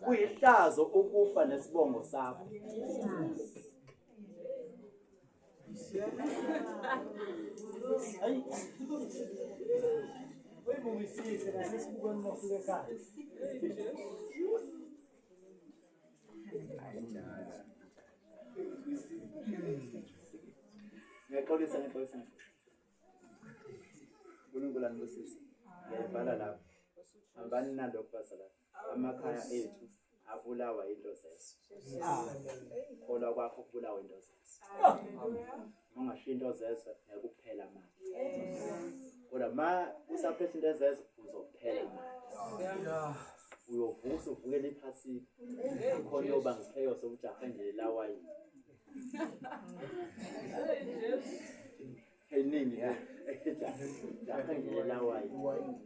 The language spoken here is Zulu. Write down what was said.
Kuyihlazo ukufa nesibongo sakho. Ngiyaxolisa. uNkulunkulu anibusise. Ngiyabhala lapha. Hambani nalokho bazala. Amakhaya ethu abulawa into zeso. Kholwa kwakho kubulawa into zeso. Ungashiya into zeso ngekuphela manje. Kodwa ma usaphethe into zeso uzophela manje. Uyovusa uvukele ephasini. Khona yoba ngichaos okujaha nje la wayini. Eningi jaha nje la wayini.